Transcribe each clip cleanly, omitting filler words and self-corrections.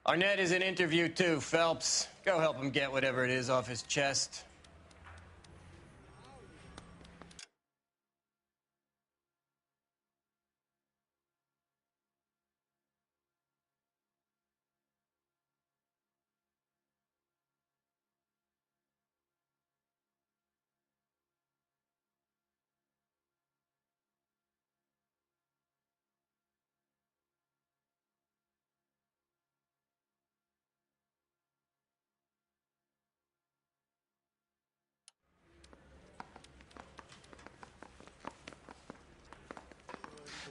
Arnett is in interview too, Phelps. Go help him get whatever it is off his chest.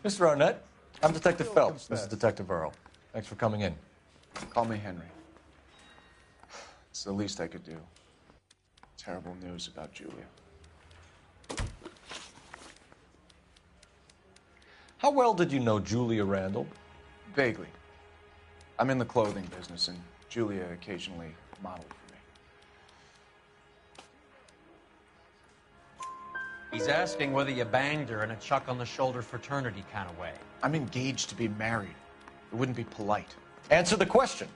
Mr. Arnett, I'm Detective Phelps. This is Detective Earl. Thanks for coming in. Call me Henry. It's the least I could do. Terrible news about Julia. How well did you know Julia Randall? Vaguely. I'm in the clothing business, and Julia occasionally modeled for me. He's asking whether you banged her in a chuck-on-the-shoulder fraternity kind of way. I'm engaged to be married. It wouldn't be polite. Answer the question.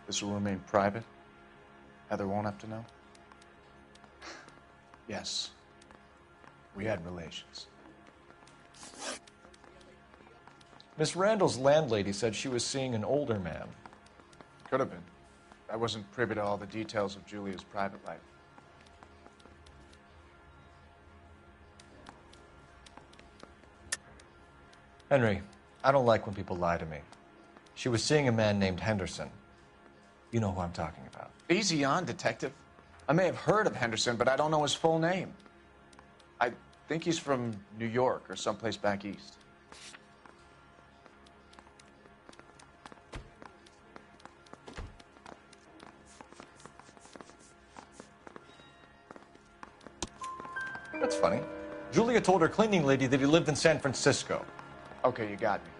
This will remain private? Heather won't have to know? Yes. We had relations. Miss Randall's landlady said she was seeing an older man. Could have been. I wasn't privy to all the details of Julia's private life. Henry, I don't like when people lie to me. She was seeing a man named Henderson. You know who I'm talking about. Easy on, Detective. I may have heard of Henderson, but I don't know his full name. I think he's from New York or someplace back east. That's funny. Julia told her cleaning lady that he lived in San Francisco. Okay, you got me.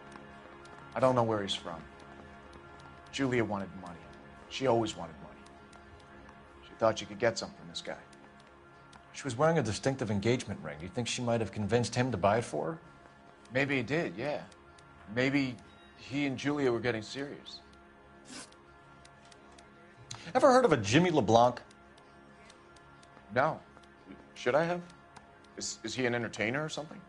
I don't know where he's from. Julia wanted money. She always wanted money. She thought she could get some from this guy. She was wearing a distinctive engagement ring. Do you think she might have convinced him to buy it for her? Maybe he did, yeah. Maybe he and Julia were getting serious. Ever heard of a Jimmy LeBlanc? No. Should I have? Is he an entertainer or something?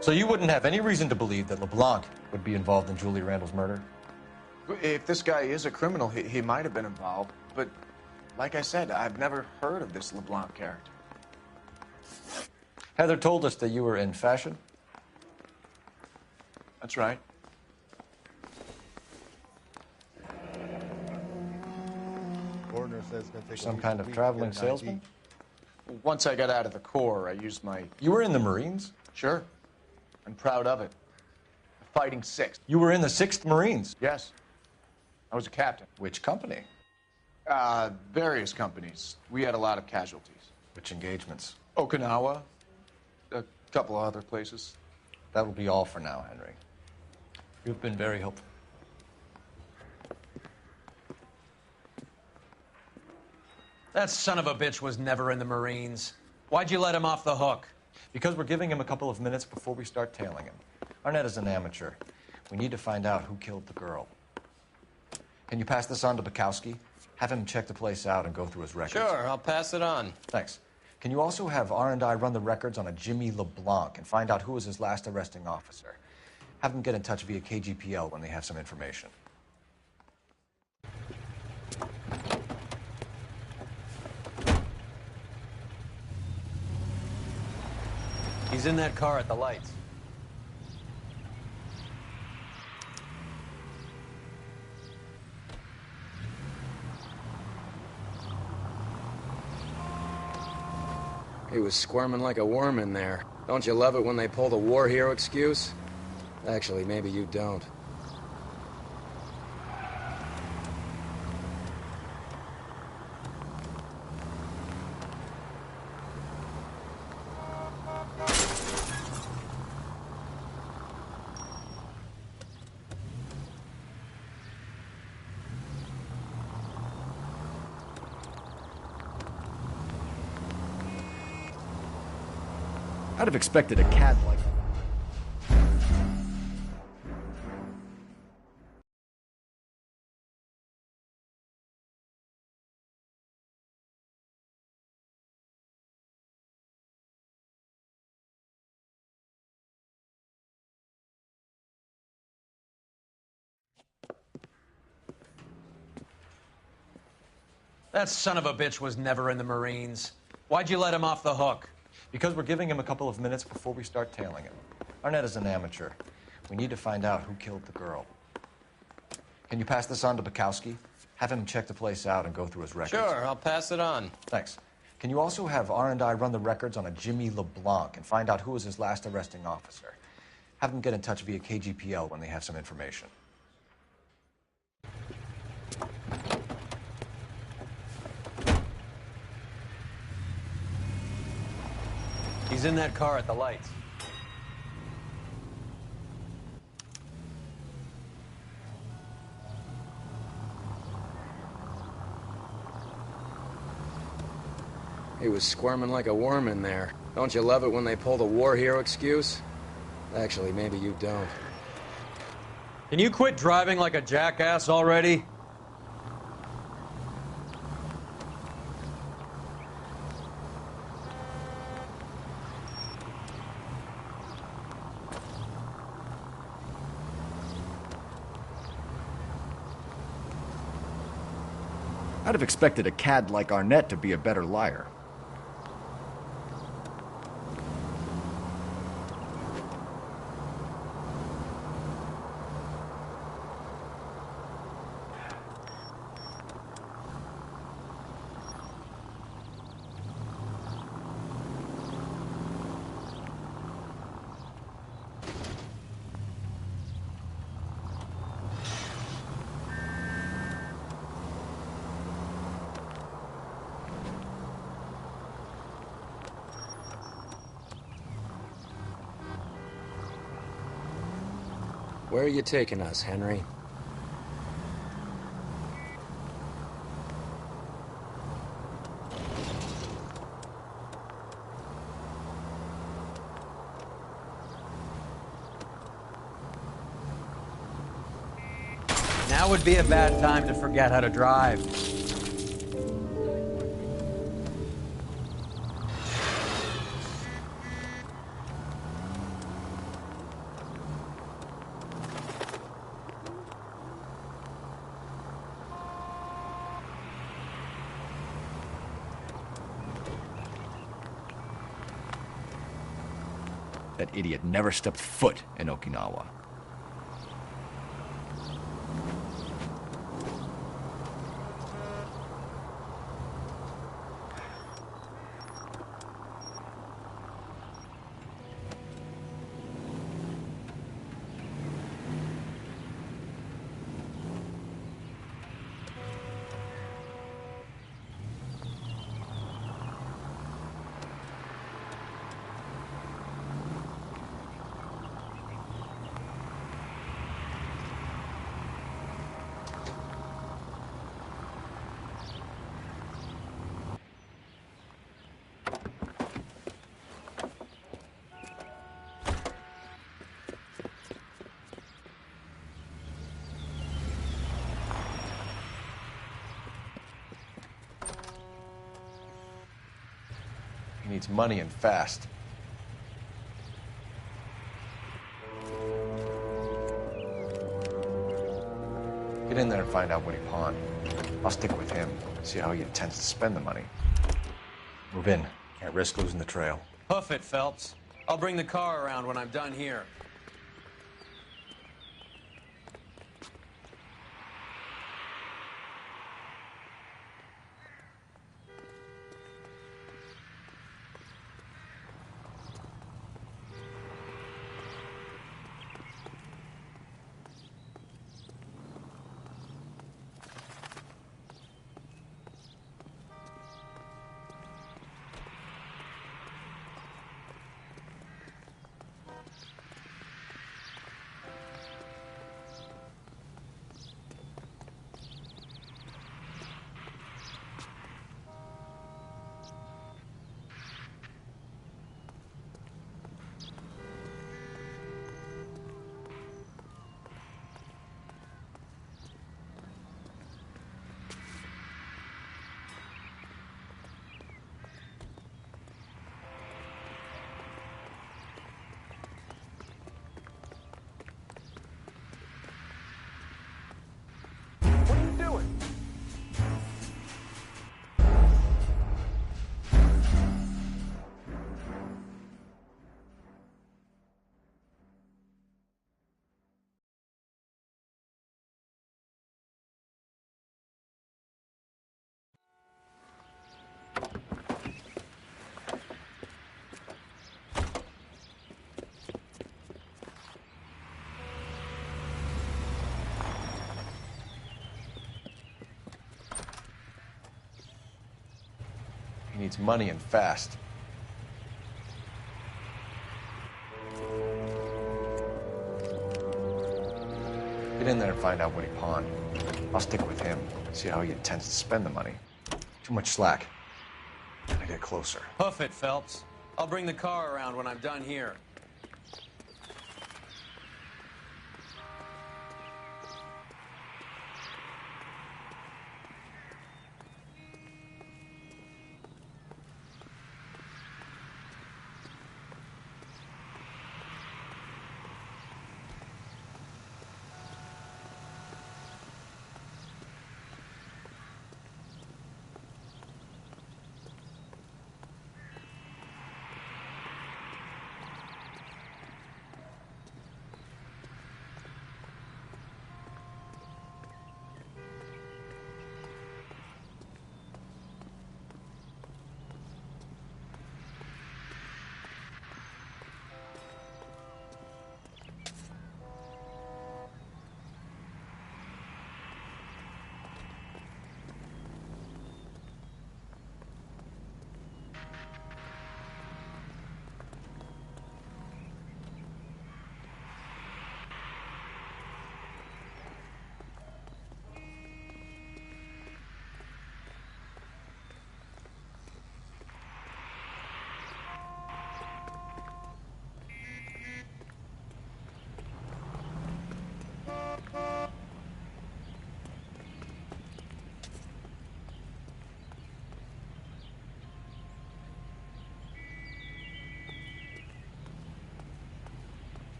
So you wouldn't have any reason to believe that LeBlanc would be involved in Julia Randall's murder? If this guy is a criminal, he might have been involved. But like I said, I've never heard of this LeBlanc character. Heather told us that you were in fashion. That's right. Coroner says it's going to take Some kind of traveling salesman? Once I got out of the Corps, I used my... You were in the Marines? Sure. I'm proud of it. Fighting Sixth. You were in the 6th Marines? Yes. I was a captain. Which company? Various companies. We had a lot of casualties. Which engagements? Okinawa. A couple of other places. That will be all for now, Henry. You've been very helpful. That son of a bitch was never in the Marines. Why'd you let him off the hook? Because we're giving him a couple of minutes before we start tailing him. Arnett is an amateur. We need to find out who killed the girl. Can you pass this on to Bukowski? Have him check the place out and go through his records. Sure, I'll pass it on. Thanks. Can you also have R&I run the records on a Jimmy LeBlanc and find out who was his last arresting officer? Have them get in touch via KGPL when they have some information. He's in that car at the lights. He was squirming like a worm in there. Don't you love it when they pull the war hero excuse? Actually, maybe you don't. I'd have expected a cad like that. That son of a bitch was never in the Marines. Why'd you let him off the hook? Because we're giving him a couple of minutes before we start tailing him. Arnett is an amateur. We need to find out who killed the girl. Can you pass this on to Bukowski? Have him check the place out and go through his records. Sure, I'll pass it on. Thanks. Can you also have R&I run the records on a Jimmy LeBlanc and find out who was his last arresting officer? Have them get in touch via KGPL when they have some information. He's in that car at the lights. He was squirming like a worm in there. Don't you love it when they pull the war hero excuse? Actually, maybe you don't. Can you quit driving like a jackass already? I'd have expected a cad like Arnett to be a better liar. Where are you taking us, Henry? Now would be a bad time to forget how to drive. That idiot never stepped foot in Okinawa. He needs money and fast. Get in there and find out what he pawned. I'll stick with him, see how he intends to spend the money. Move in. Can't risk losing the trail. Hoof it, Phelps. I'll bring the car around when I'm done here. needs money and fast. Get in there and find out what he pawned. I'll stick with him, see how he intends to spend the money. Too much slack. Gotta get closer. Hoof it, Phelps. I'll bring the car around when I'm done here.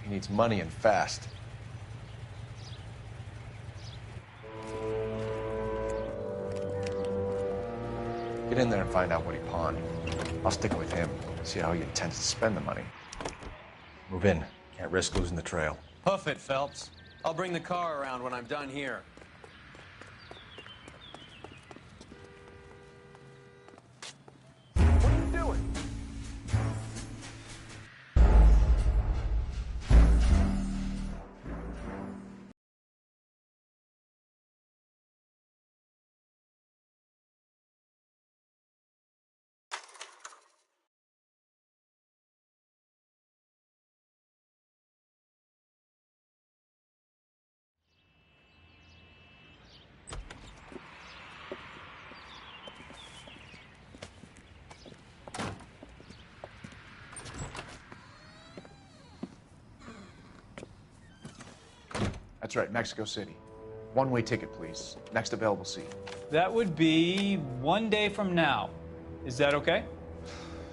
He needs money and fast. Get in there and find out what he pawned. I'll stick with him, see how he intends to spend the money. Move in. Can't risk losing the trail. Hoof it, Phelps. I'll bring the car around when I'm done here. What are you doing? That's right, Mexico City. One-way ticket, please. Next available seat. That would be 1 day from now. Is that okay?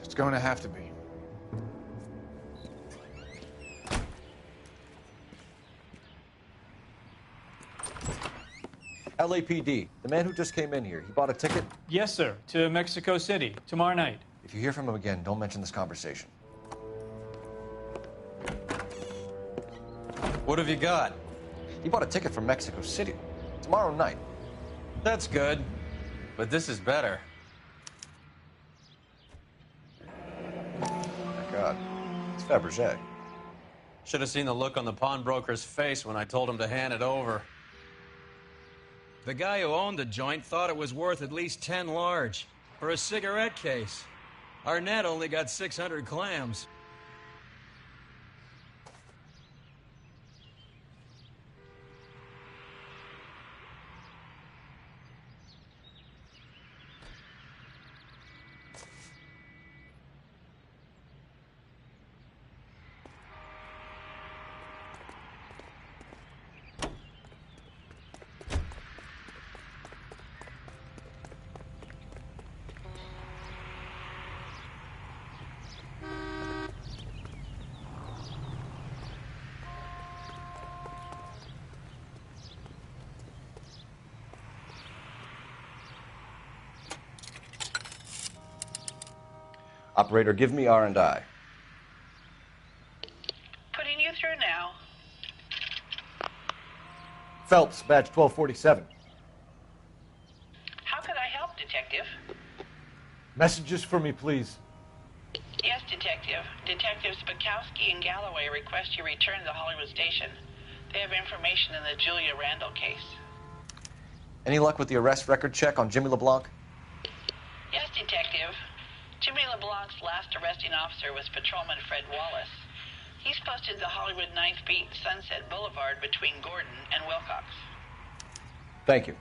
It's going to have to be. LAPD, the man who just came in here, he bought a ticket? Yes, sir. To Mexico City tomorrow night. If you hear from him again, don't mention this conversation. What have you got? He bought a ticket for Mexico City tomorrow night. That's good, but this is better. My God, it's Fabergé. Should have seen the look on the pawnbroker's face when I told him to hand it over. The guy who owned the joint thought it was worth at least 10 large for a cigarette case. Arnett only got 600 clams. Operator, give me R&I. Putting you through now. Phelps, badge 1247. How could I help, Detective? Messages for me, please. Yes, Detective. Detectives Bukowski and Galloway request you return to the Hollywood station. They have information in the Julia Randall case. Any luck with the arrest record check on Jimmy LeBlanc? Yes, Detective. Jimmy LeBlanc's last arresting officer was Patrolman Fred Wallace. He's posted the Hollywood 9th Beat, Sunset Boulevard between Gordon and Wilcox. Thank you.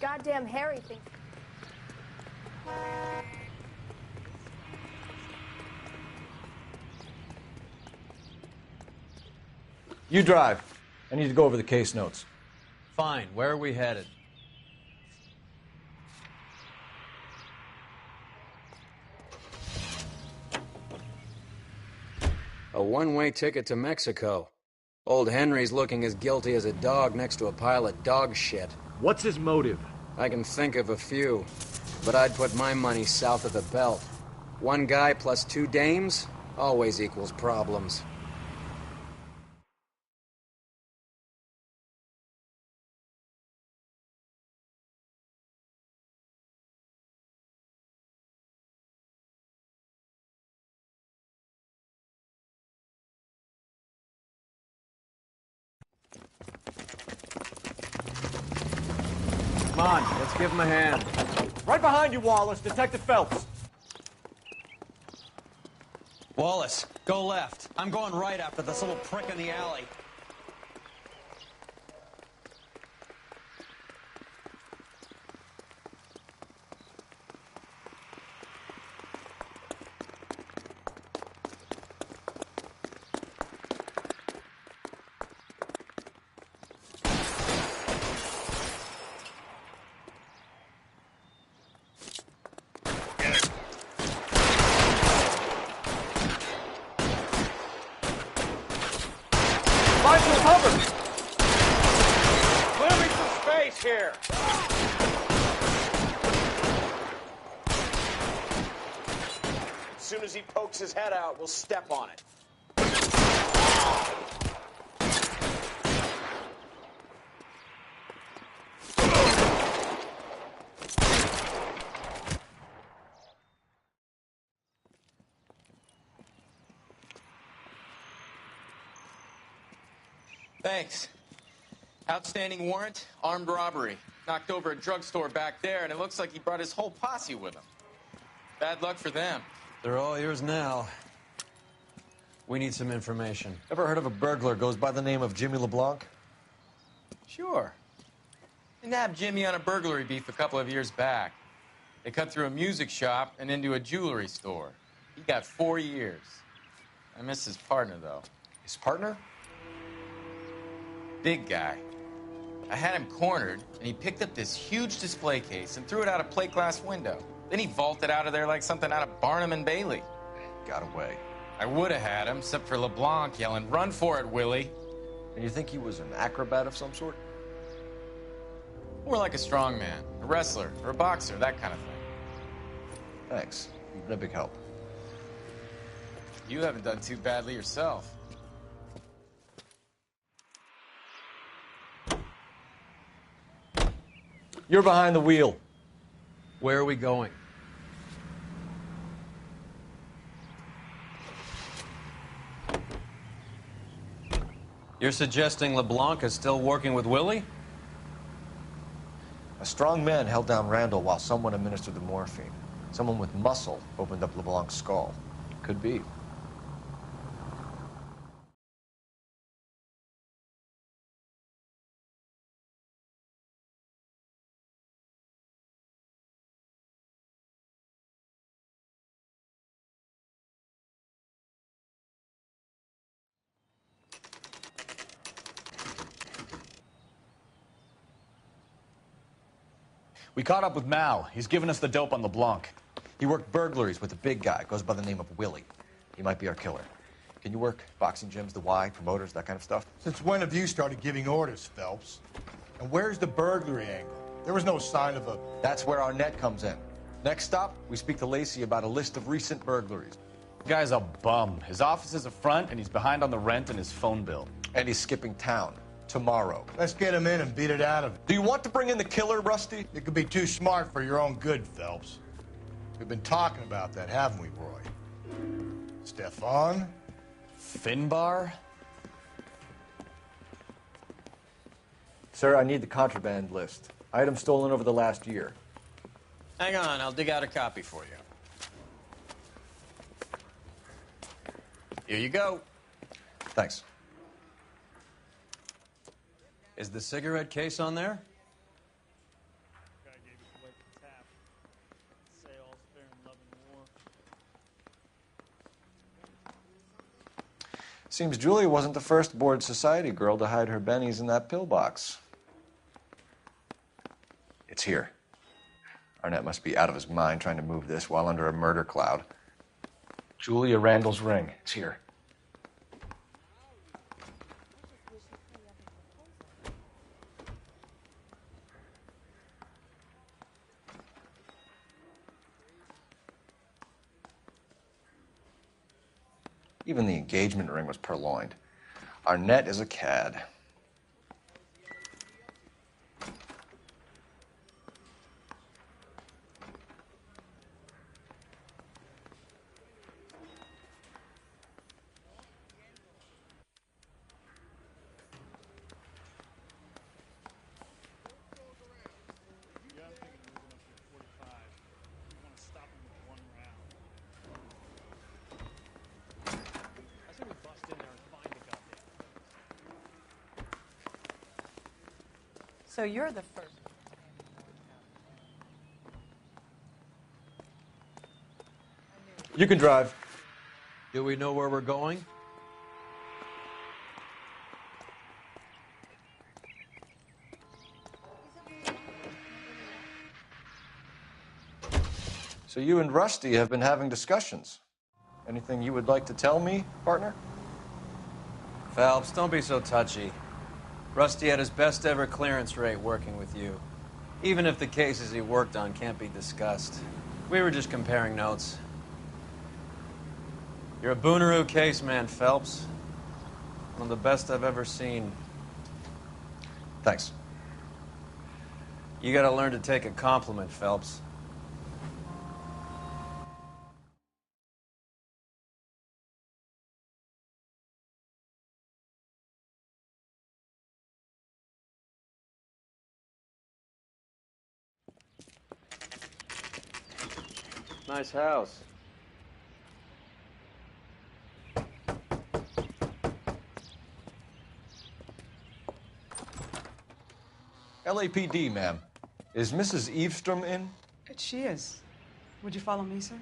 Goddamn Harry thinks. You drive. I need to go over the case notes. Fine. Where are we headed? A one-way ticket to Mexico. Old Henry's looking as guilty as a dog next to a pile of dog shit. What's his motive? I can think of a few, but I'd put my money south of the belt. One guy plus two dames always equals problems. Come on, let's give him a hand. Right behind you, Wallace. Detective Phelps. Wallace, go left. I'm going right after this little prick in the alley. Find some cover. Clear me some space here. As soon as he pokes his head out, we'll step on it. Thanks. Outstanding warrant, armed robbery. Knocked over a drugstore back there, and it looks like he brought his whole posse with him. Bad luck for them. They're all yours now. We need some information. Ever heard of a burglar goes by the name of Jimmy LeBlanc? Sure. They nabbed Jimmy on a burglary beef a couple of years back. They cut through a music shop and into a jewelry store. He got 4 years. I miss his partner, though. His partner? Big guy. I had him cornered, and he picked up this huge display case and threw it out a plate glass window. Then he vaulted out of there like something out of Barnum and Bailey. Got away. I would have had him, except for LeBlanc yelling, "Run for it, Willie!" And you think he was an acrobat of some sort? More like a strongman, a wrestler, or a boxer, that kind of thing. Thanks. You've been a big help. You haven't done too badly yourself. You're behind the wheel. Where are we going? You're suggesting LeBlanc is still working with Willie? A strong man held down Randall while someone administered the morphine. Someone with muscle opened up LeBlanc's skull. Could be. We caught up with Mal. He's given us the dope on LeBlanc. He worked burglaries with a big guy. Goes by the name of Willie. He might be our killer. Can you work boxing gyms, the Y, promoters, that kind of stuff? Since when have you started giving orders, Phelps? And where's the burglary angle? There was no sign of a... That's where Arnett comes in. Next stop, we speak to Lacey about a list of recent burglaries. The guy's a bum. His office is a front, and he's behind on the rent and his phone bill. And he's skipping town tomorrow. Let's get him in and beat it out of him. Do you want to bring in the killer, Rusty? You could be too smart for your own good, Phelps. We've been talking about that, haven't we, Roy? Stefan? Finbar? Sir, I need the contraband list. Items stolen over the last year. Hang on, I'll dig out a copy for you. Here you go. Thanks. Is the cigarette case on there? Seems Julia wasn't the first bored society girl to hide her bennies in that pillbox. It's here. Arnett must be out of his mind trying to move this while under a murder cloud. Julia Randall's ring. It's here. Even the engagement ring was purloined. Arnett is a cad. So you're the first. You can drive. Do we know where we're going? So you and Rusty have been having discussions. Anything you would like to tell me, partner? Phelps, don't be so touchy. Rusty had his best ever clearance rate working with you. Even if the cases he worked on can't be discussed. We were just comparing notes. You're a Booneroo case man, Phelps. One of the best I've ever seen. Thanks. You gotta learn to take a compliment, Phelps. Nice house. LAPD, ma'am. Is Mrs. Eavestrom in? She is. Would you follow me, sir?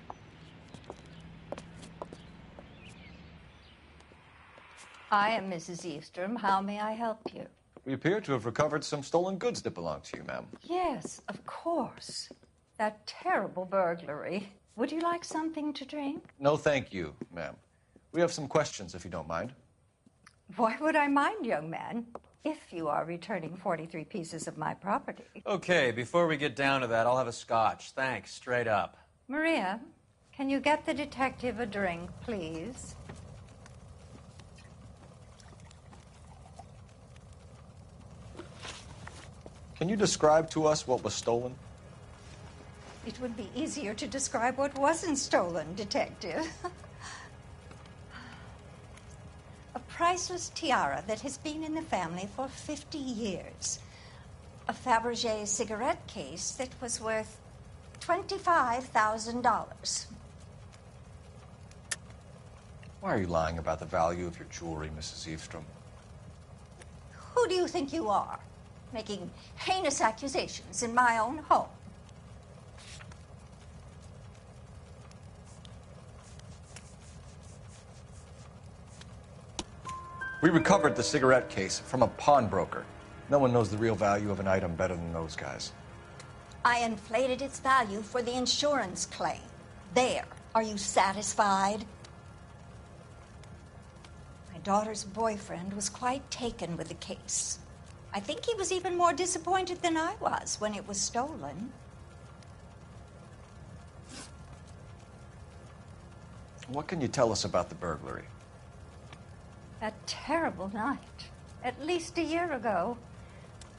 I am Mrs. Eavestrom. How may I help you? We appear to have recovered some stolen goods that belong to you, ma'am. Yes, of course. That terrible burglary. Would you like something to drink? No, thank you, ma'am. We have some questions, if you don't mind. Why would I mind, young man, if you are returning 43 pieces of my property? Okay, before we get down to that, I'll have a scotch. Thanks, straight up. Maria, can you get the detective a drink, please? Can you describe to us what was stolen? It would be easier to describe what wasn't stolen, Detective. A priceless tiara that has been in the family for 50 years. A Fabergé cigarette case that was worth $25,000. Why are you lying about the value of your jewelry, Mrs. Eavestrom? Who do you think you are, making heinous accusations in my own home? We recovered the cigarette case from a pawnbroker. No one knows the real value of an item better than those guys. I inflated its value for the insurance claim. There. Are you satisfied? My daughter's boyfriend was quite taken with the case. I think he was even more disappointed than I was when it was stolen. What can you tell us about the burglary? A terrible night. At least a year ago.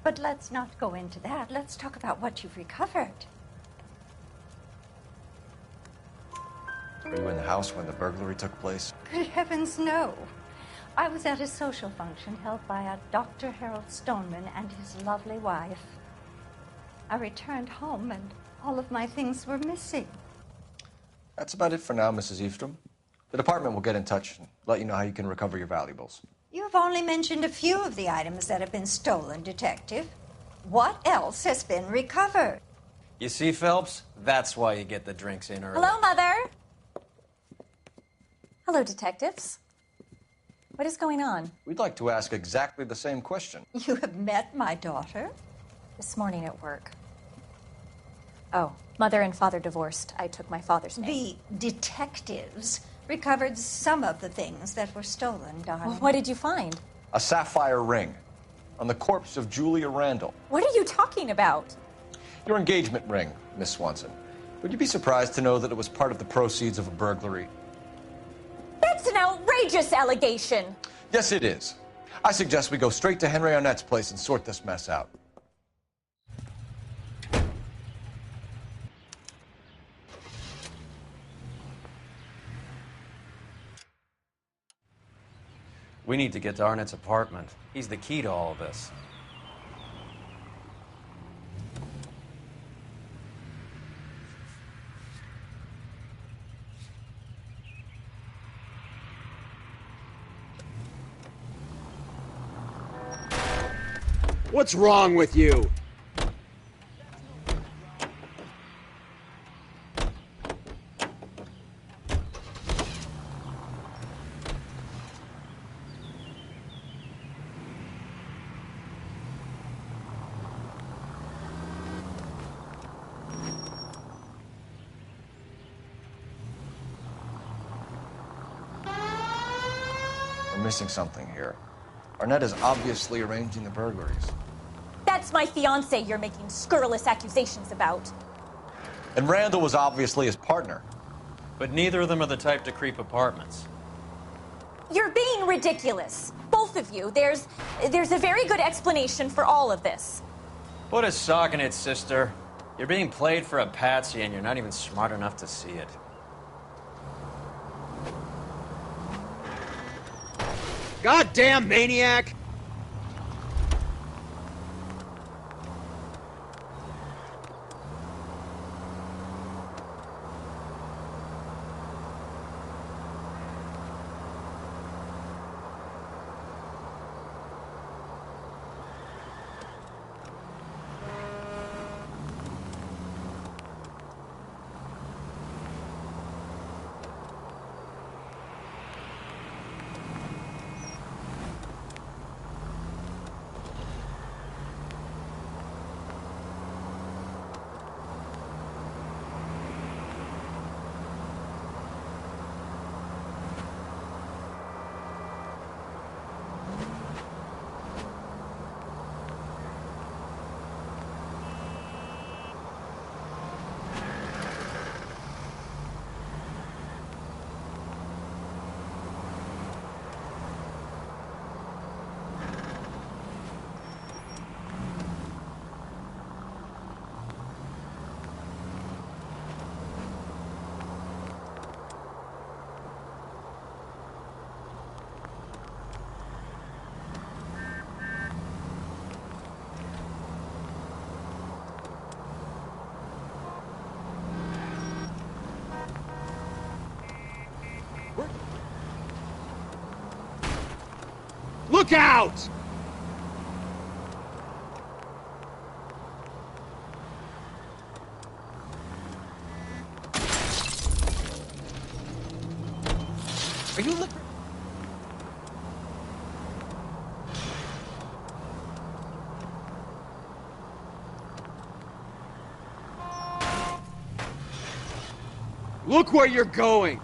But let's not go into that. Let's talk about what you've recovered. Were you in the house when the burglary took place? Good heavens, no. I was at a social function held by a Dr. Harold Stoneman and his lovely wife. I returned home and all of my things were missing. That's about it for now, Mrs. Eastrom. The department will get in touch and let you know how you can recover your valuables. You've only mentioned a few of the items that have been stolen, Detective. What else has been recovered? You see, Phelps? That's why you get the drinks in early. Hello, Mother. Hello, detectives. What is going on? We'd like to ask exactly the same question. You have met my daughter? This morning at work. Oh, Mother and Father divorced. I took my father's name. The detectives recovered some of the things that were stolen, darling. Well, what did you find? A sapphire ring on the corpse of Julia Randall. What are you talking about? Your engagement ring, Miss Swanson. Would you be surprised to know that it was part of the proceeds of a burglary? That's an outrageous allegation. Yes, it is. I suggest we go straight to Henry Arnett's place and sort this mess out. We need to get to Arnett's apartment. He's the key to all of this. What's wrong with you? We're missing something here. Arnett is obviously arranging the burglaries. That's my fiance you're making scurrilous accusations about. And Randall was obviously his partner. But neither of them are the type to creep apartments. You're being ridiculous. Both of you. There's a very good explanation for all of this. Put a sock in it, sister. You're being played for a patsy and you're not even smart enough to see it. Goddamn maniac! Look out! Are you looking? Look where you're going!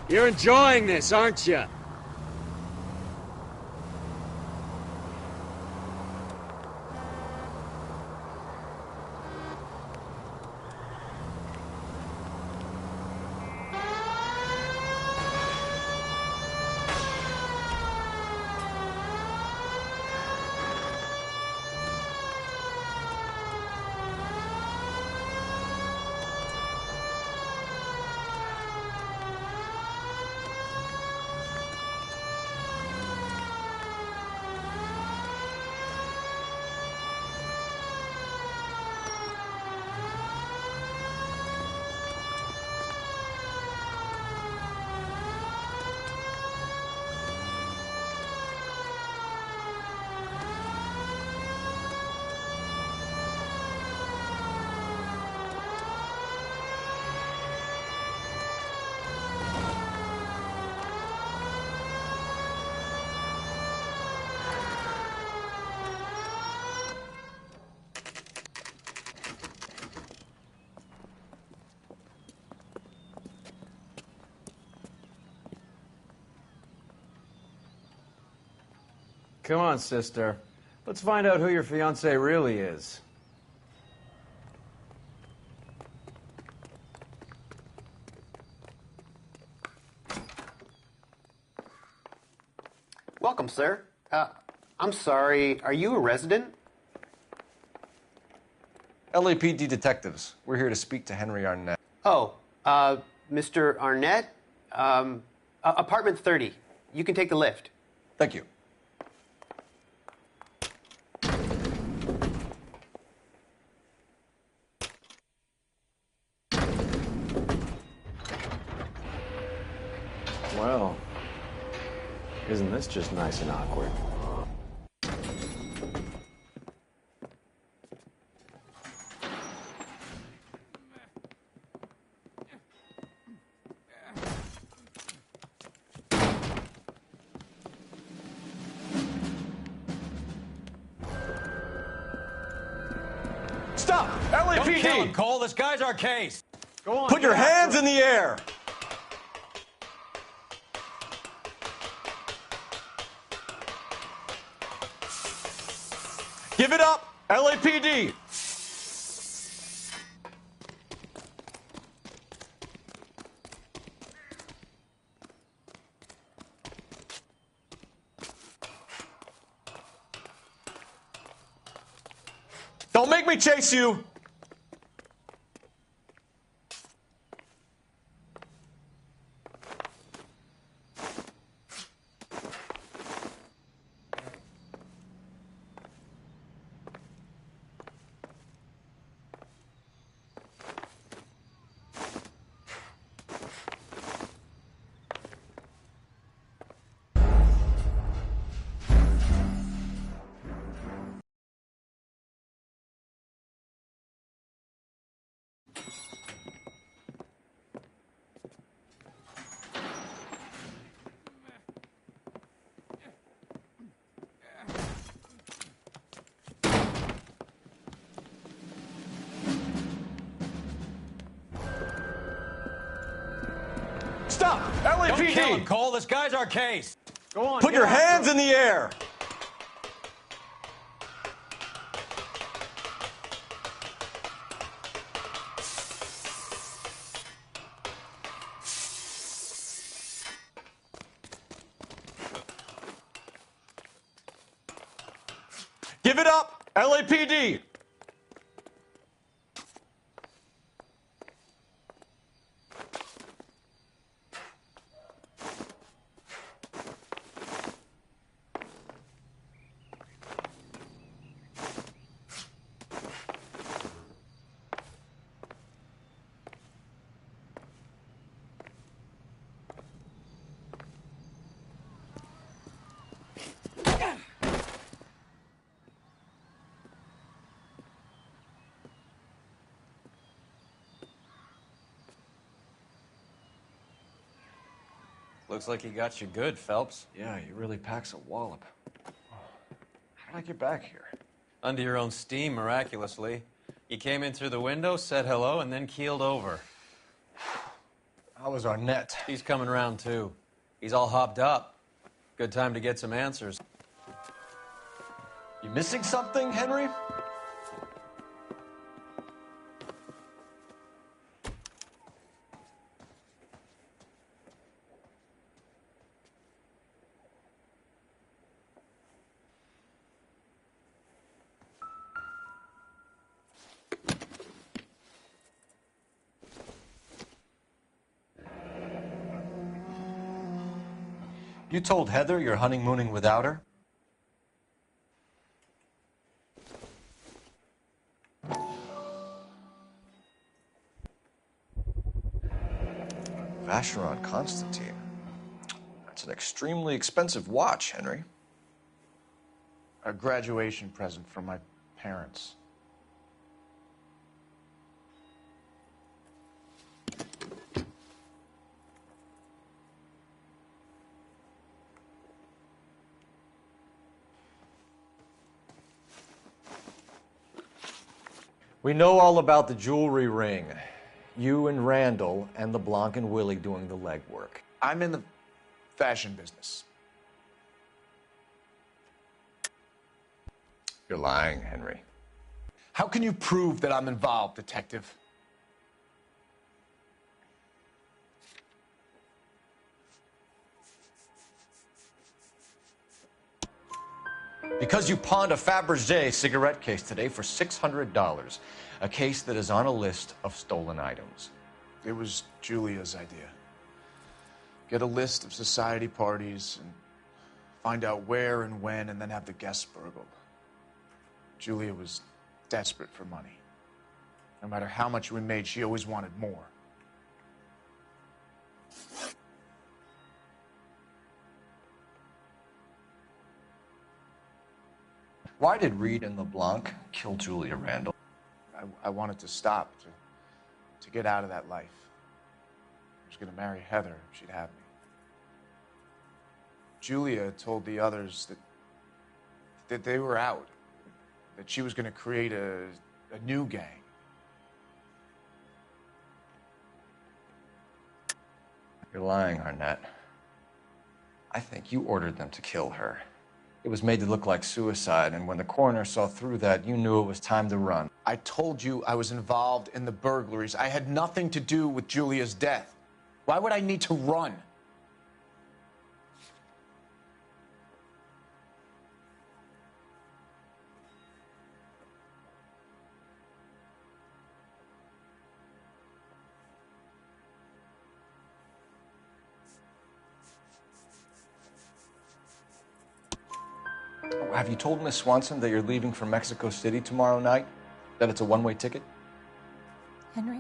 You're enjoying this, aren't you? Come on, sister. Let's find out who your fiancé really is. Welcome, sir. I'm sorry, are you a resident? LAPD detectives. We're here to speak to Henry Arnett. Oh, Mr. Arnett? Apartment 30. You can take the lift. Thank you. Well, isn't this just nice and awkward? Stop! LAPD! Don't kill him, Cole. This guy's our case. Go on. Put your hands in the air! Give it up! LAPD! Don't make me chase you! Stop! LAPD! Don't kill him, Cole. This guy's our case. Go on. Put your hands in the air! Give it up! LAPD! Looks like he got you good, Phelps. Yeah, he really packs a wallop. How did I get back here? Under your own steam, miraculously. You came in through the window, said hello, and then keeled over. How was Arnett? He's coming round, too. He's all hopped up. Good time to get some answers. You missing something, Henry? You told Heather you're honeymooning without her? Vacheron Constantine. That's an extremely expensive watch, Henry. A graduation present from my parents. We know all about the jewelry ring. You and Randall and LeBlanc and Willie doing the legwork. I'm in the fashion business. You're lying, Henry. How can you prove that I'm involved, Detective? Because you pawned a Fabergé cigarette case today for $600. A case that is on a list of stolen items. It was Julia's idea. Get a list of society parties and find out where and when and then have the guests burgled. Julia was desperate for money. No matter how much we made, she always wanted more. Why did Reed and LeBlanc kill Julia Randall? I wanted to stop, to get out of that life. I was going to marry Heather if she'd have me. Julia told the others that they were out, that she was going to create a new gang. You're lying, Arnett. I think you ordered them to kill her. It was made to look like suicide, and when the coroner saw through that, you knew it was time to run. I told you I was involved in the burglaries. I had nothing to do with Julia's death. Why would I need to run? Have you told Miss Swanson that you're leaving for Mexico City tomorrow night? That it's a one-way ticket? Henry?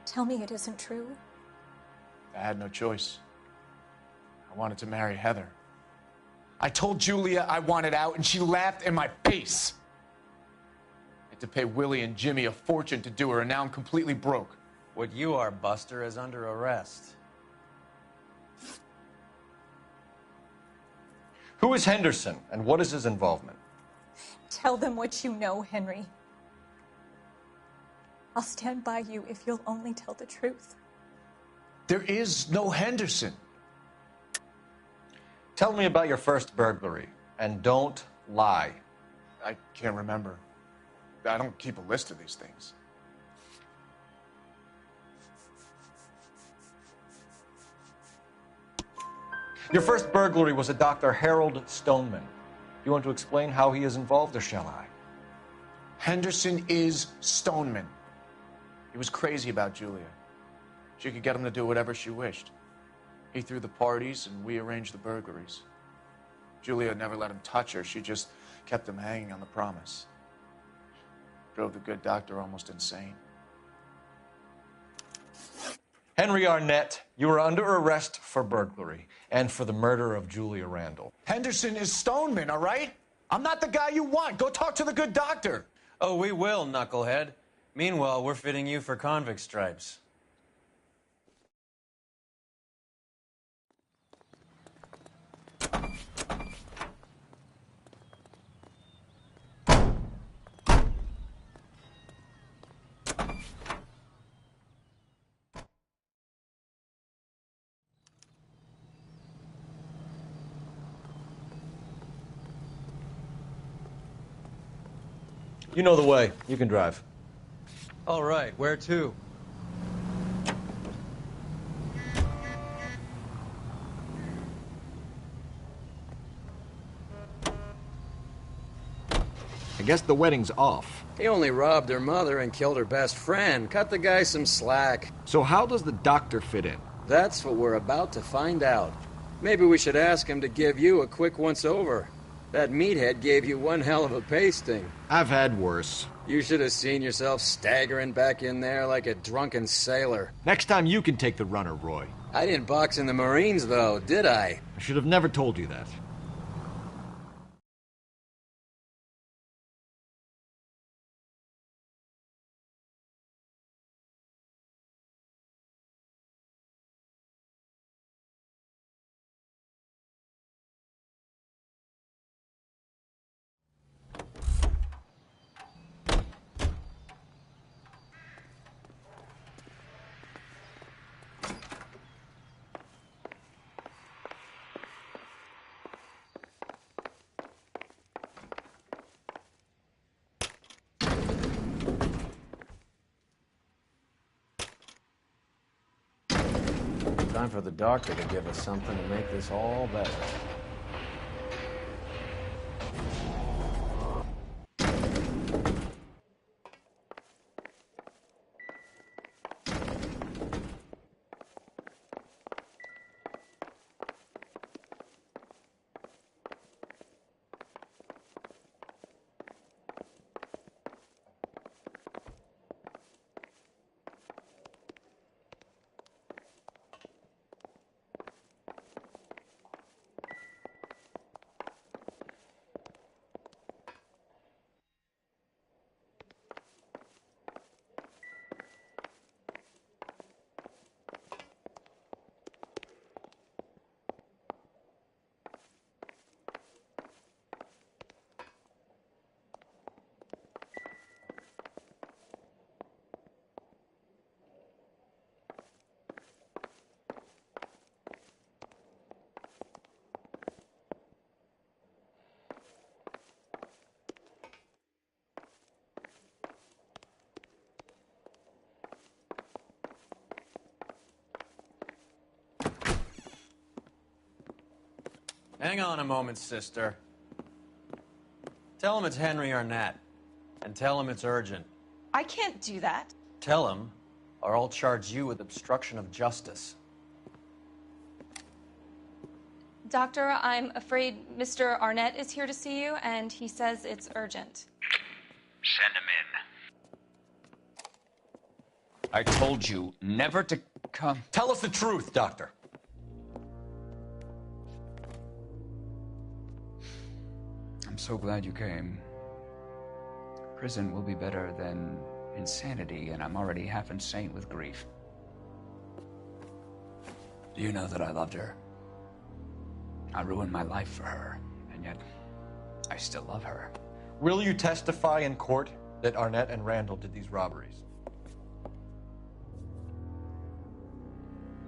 Tell me it isn't true. I had no choice. I wanted to marry Heather. I told Julia I wanted out, and she laughed in my face. I had to pay Willie and Jimmy a fortune to do her, and now I'm completely broke. What you are, Buster, is under arrest. Who is Henderson, and what is his involvement? Tell them what you know, Henry. I'll stand by you if you'll only tell the truth. There is no Henderson. Tell me about your first burglary, and don't lie. I can't remember. I don't keep a list of these things. Your first burglary was a Dr. Harold Stoneman. You want to explain how he is involved, or shall I? Henderson is Stoneman. He was crazy about Julia. She could get him to do whatever she wished. He threw the parties, and we arranged the burglaries. Julia never let him touch her. She just kept him hanging on the promise. Drove the good doctor almost insane. Henry Arnett, you are under arrest for burglary and for the murder of Julia Randall. Henderson is Stoneman, all right? I'm not the guy you want. Go talk to the good doctor. Oh, we will, knucklehead. Meanwhile, we're fitting you for convict stripes. You know the way. You can drive. All right, where to? I guess the wedding's off. He only robbed her mother and killed her best friend. Cut the guy some slack. So how does the doctor fit in? That's what we're about to find out. Maybe we should ask him to give you a quick once-over. That meathead gave you one hell of a pasting. I've had worse. You should have seen yourself staggering back in there like a drunken sailor. Next time you can take the runner, Roy. I didn't box in the Marines, though, did I? I should have never told you that. Time for the doctor to give us something to make this all better. Hang on a moment, sister. Tell him it's Henry Arnett. And tell him it's urgent. I can't do that. Tell him, or I'll charge you with obstruction of justice. Doctor, I'm afraid Mr. Arnett is here to see you, and he says it's urgent. Send him in. I told you never to come. Tell us the truth, Doctor. I'm so glad you came. Prison will be better than insanity, and I'm already half insane with grief. Do you know that I loved her? I ruined my life for her, and yet I still love her. Will you testify in court that Arnett and Randall did these robberies?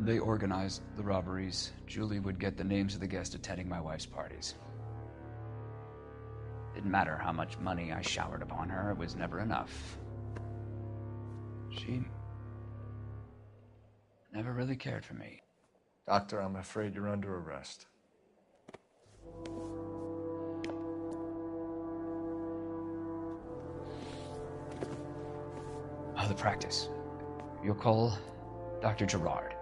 They organized the robberies. Julie would get the names of the guests attending my wife's parties. Didn't matter how much money I showered upon her, it was never enough. She never really cared for me. Doctor, I'm afraid you're under arrest. Oh, the practice. You'll call Dr. Gerard.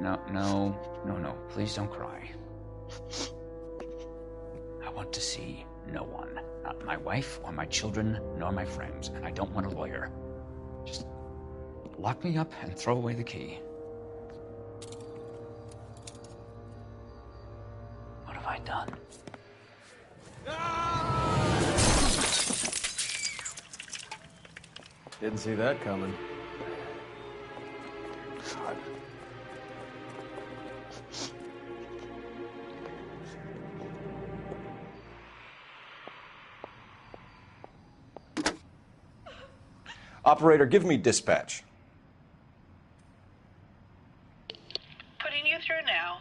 No. Please don't cry. I want to see no one. Not my wife or my children, nor my friends. And I don't want a lawyer. Just lock me up and throw away the key. What have I done? Didn't see that coming. God. Operator, give me dispatch. Putting you through now.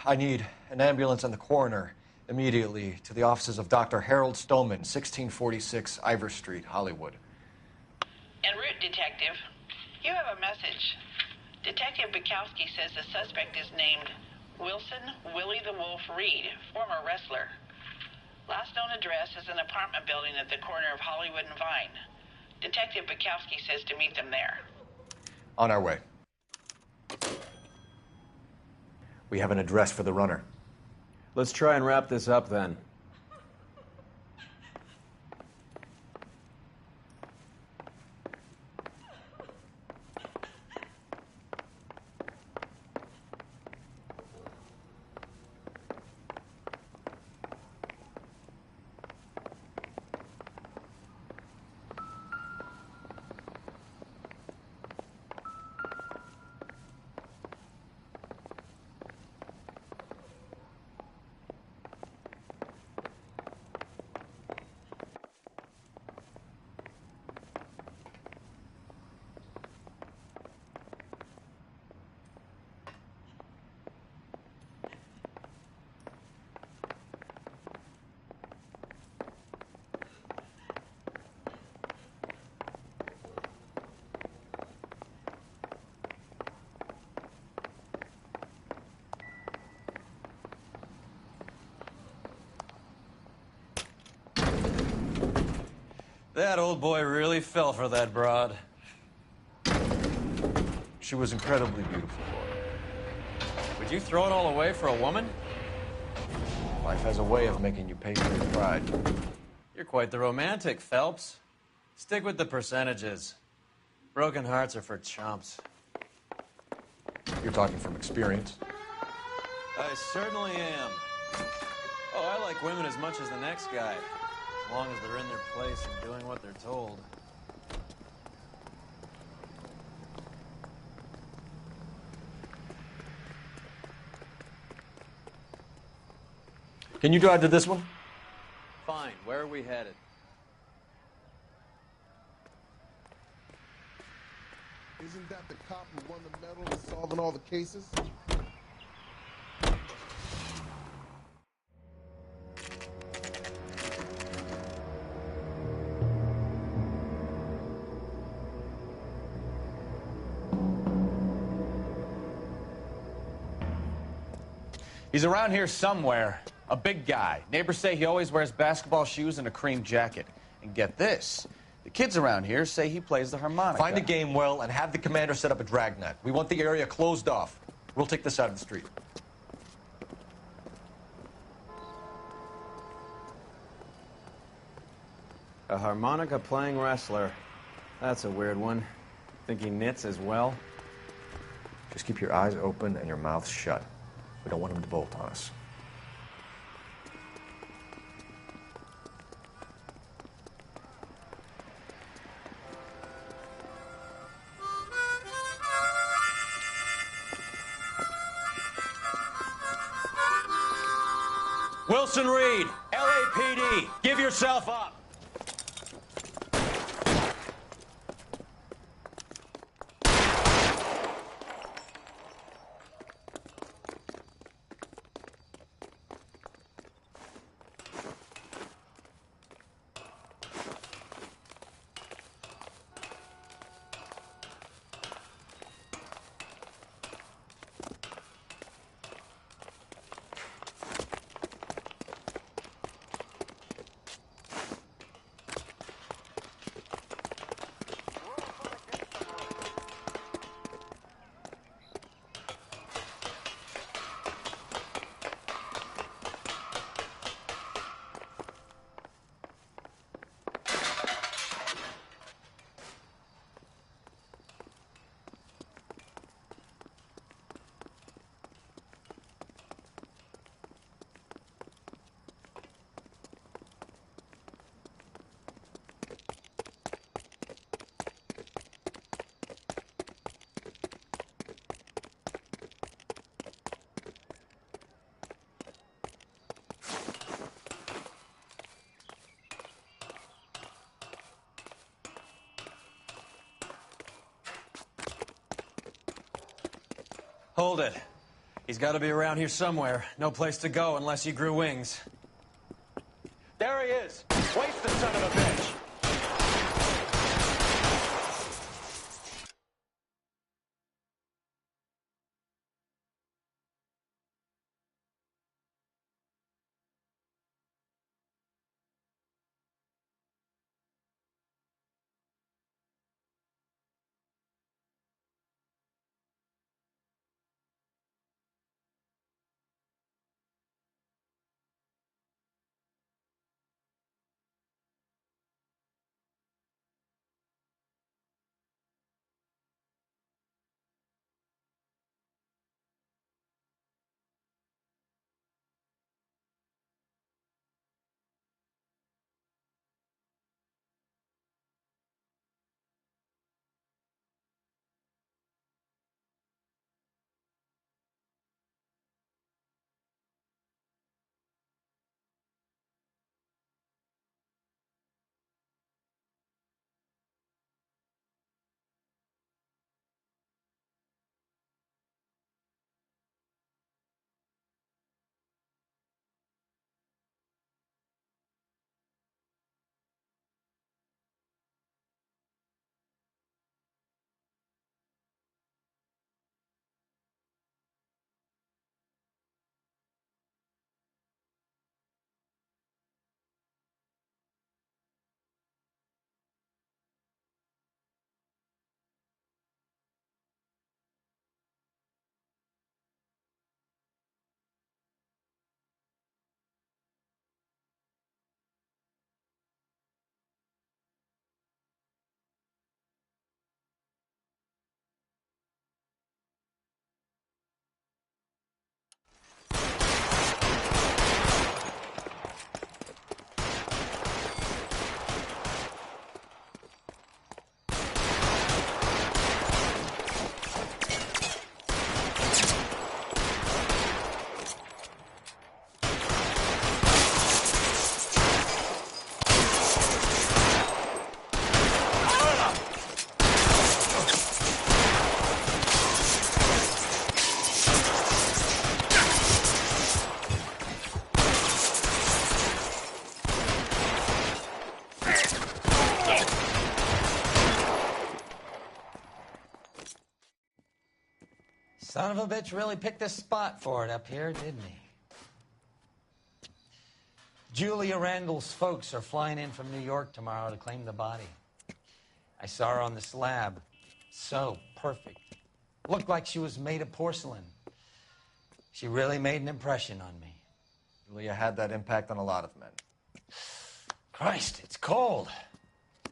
I need an ambulance and the coroner Immediately to the offices of Dr. Harold Stoneman, 1646 Ivor Street, Hollywood. En route, Detective. You have a message. Detective Bukowski says the suspect is named Wilson Willie the Wolf Reed, former wrestler. Last known address is an apartment building at the corner of Hollywood and Vine. Detective Bukowski says to meet them there. On our way. We have an address for the runner. Let's try and wrap this up then. That old boy really fell for that broad. She was incredibly beautiful. Would you throw it all away for a woman? Life has a way of making you pay for your pride. You're quite the romantic, Phelps. Stick with the percentages. Broken hearts are for chumps. You're talking from experience. I certainly am. Oh, I like women as much as the next guy. As long as they're in their place and doing what they're told. Can you drive to this one? Fine. Where are we headed? Isn't that the cop who won the medal in solving all the cases? He's around here somewhere. A big guy. Neighbors say he always wears basketball shoes and a cream jacket. And get this, the kids around here say he plays the harmonica. Find the game well and have the commander set up a dragnet. We want the area closed off. We'll take this out of the street. A harmonica-playing wrestler. That's a weird one. Think he knits as well? Just keep your eyes open and your mouth shut. We don't want him to bolt on us. Wilson Reed, LAPD, give yourself up. Hold it. He's got to be around here somewhere. No place to go unless he grew wings. There he is. Waste the son of a bitch. Son of a bitch really picked a spot for it up here, didn't he? Julia Randall's folks are flying in from New York tomorrow to claim the body. I saw her on the slab. So perfect. Looked like she was made of porcelain. She really made an impression on me. Julia had that impact on a lot of men. Christ, it's cold.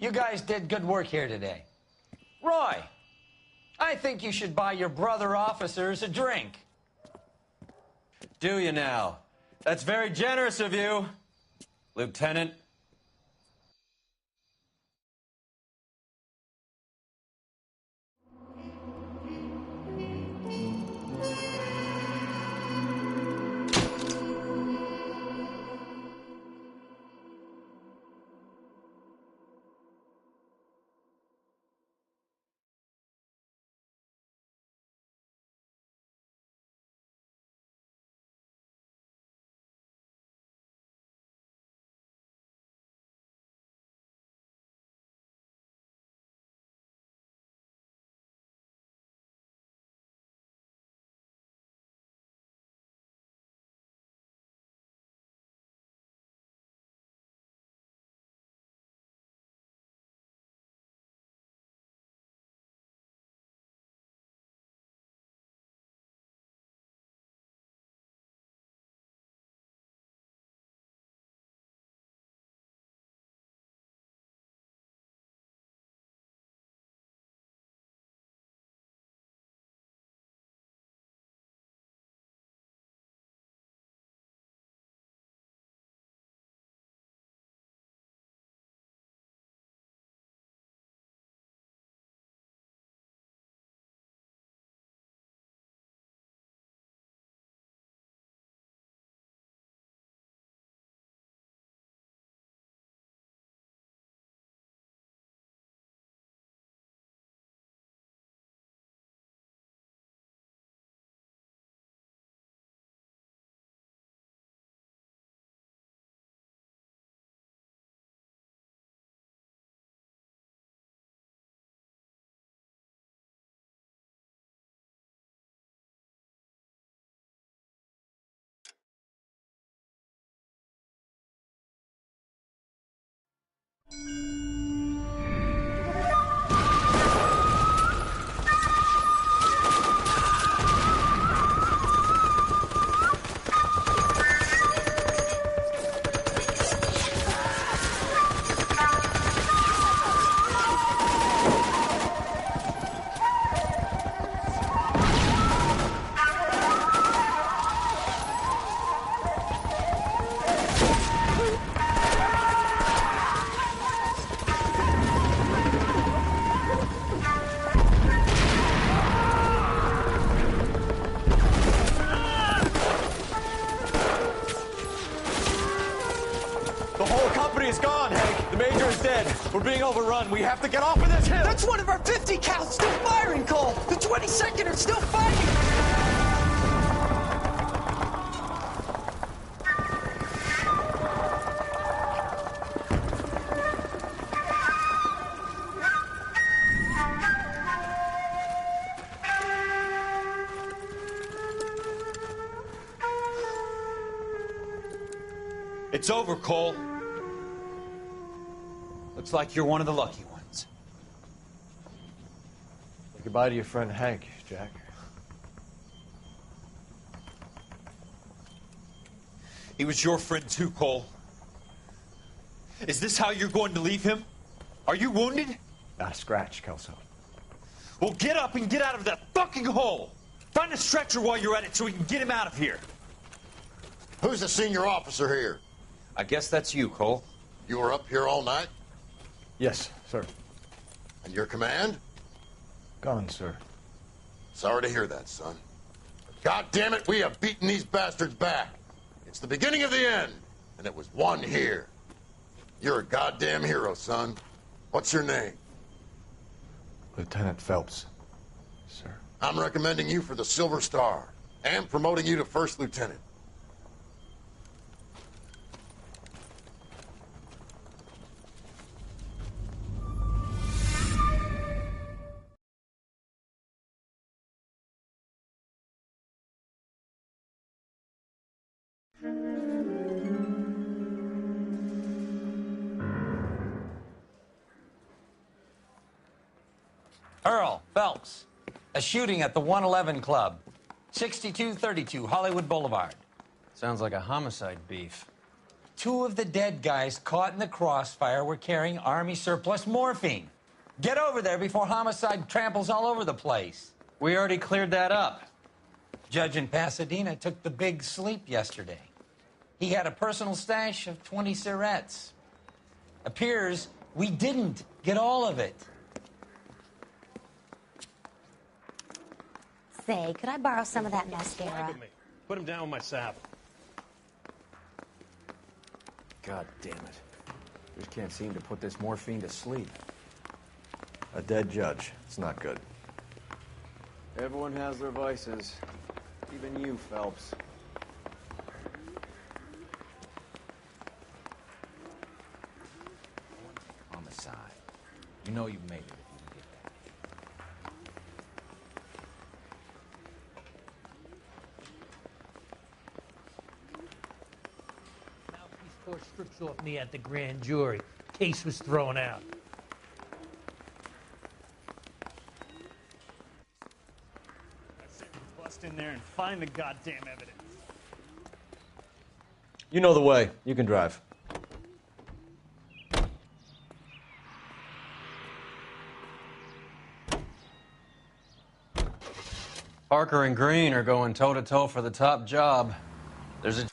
You guys did good work here today. Roy, I think you should buy your brother officers a drink. Do you now? That's very generous of you, Lieutenant. We're being overrun. We have to get off of this hill. That's one of our 50 cals still firing, Cole. The 22nd are still fighting. It's over, Cole. Looks like you're one of the lucky ones. Say goodbye to your friend Hank, Jack. He was your friend too, Cole. Is this how you're going to leave him? Are you wounded? Not a scratch, Kelso. Well, get up and get out of that fucking hole. Find a stretcher while you're at it so we can get him out of here. Who's the senior officer here? I guess that's you, Cole. You were up here all night? Yes, sir. And your command? Gone, sir. Sorry to hear that, son. God damn it, we have beaten these bastards back. It's the beginning of the end, and it was one here. You're a goddamn hero, son. What's your name? Lieutenant Phelps, sir. I'm recommending you for the Silver Star and promoting you to first lieutenant. Earl Phelps, a shooting at the 111 Club, 6232 Hollywood Boulevard. Sounds like a homicide beef. 2 of the dead guys caught in the crossfire were carrying Army surplus morphine. Get over there before homicide tramples all over the place. We already cleared that up. Judge in Pasadena took the big sleep yesterday. He had a personal stash of 20 cigarettes. Appears we didn't get all of it. Say, could I borrow some of that mascara? Put him down with my sap. God damn it. Just can't seem to put this morphine to sleep. A dead judge. It's not good. Everyone has their vices. Even you, Phelps. Homicide. You know you made it if you can get that. Mouthpiece tore strips off me at the grand jury. Case was thrown out. Bust in there and find the goddamn evidence. You know the way. You can drive. Parker and Green are going toe-to-toe for the top job. There's a